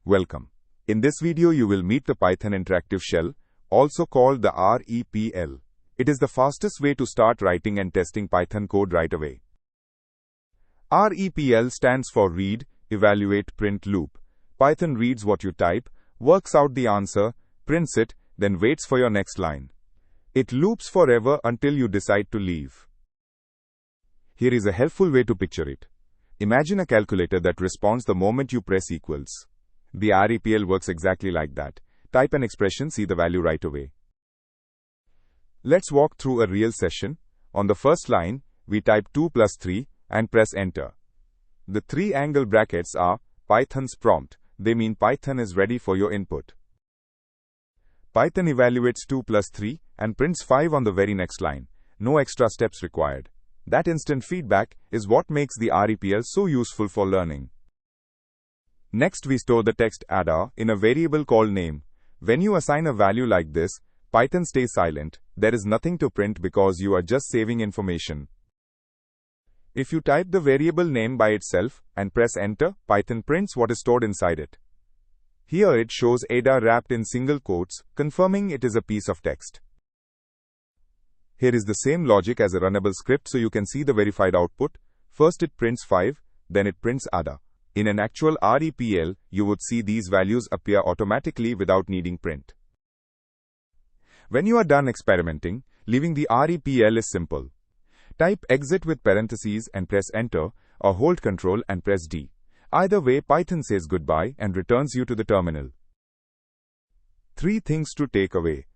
Welcome. In this video you will meet the Python Interactive Shell, also called the REPL. It is the fastest way to start writing and testing Python code right away. REPL stands for Read, Evaluate, Print Loop. Python reads what you type, works out the answer, prints it, then waits for your next line. It loops forever until you decide to leave. Here is a helpful way to picture it. Imagine a calculator that responds the moment you press equals. The REPL works exactly like that. Type an expression, see the value right away. Let's walk through a real session. On the first line, we type 2 plus 3 and press enter. The three angle brackets are Python's prompt. They mean Python is ready for your input. Python evaluates 2 plus 3 and prints 5 on the very next line. No extra steps required. That instant feedback is what makes the REPL so useful for learning. Next, we store the text adder in a variable called name. When you assign a value like this, Python stays silent. There is nothing to print because you are just saving information. If you type the variable name by itself and press enter, Python prints what is stored inside it. Here it shows adder wrapped in single quotes, confirming it is a piece of text. Here is the same logic as a runnable script, so you can see the verified output. First it prints 5, then it prints adder. In an actual REPL, you would see these values appear automatically without needing print. When you are done experimenting, leaving the REPL is simple. Type exit with parentheses and press enter, or hold Ctrl and press D. Either way, Python says goodbye and returns you to the terminal. 3 things to take away.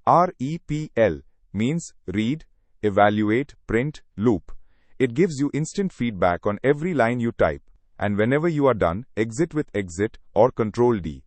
REPL means read, evaluate, print, loop. It gives you instant feedback on every line you type. And whenever you are done, exit with exit or Ctrl-D.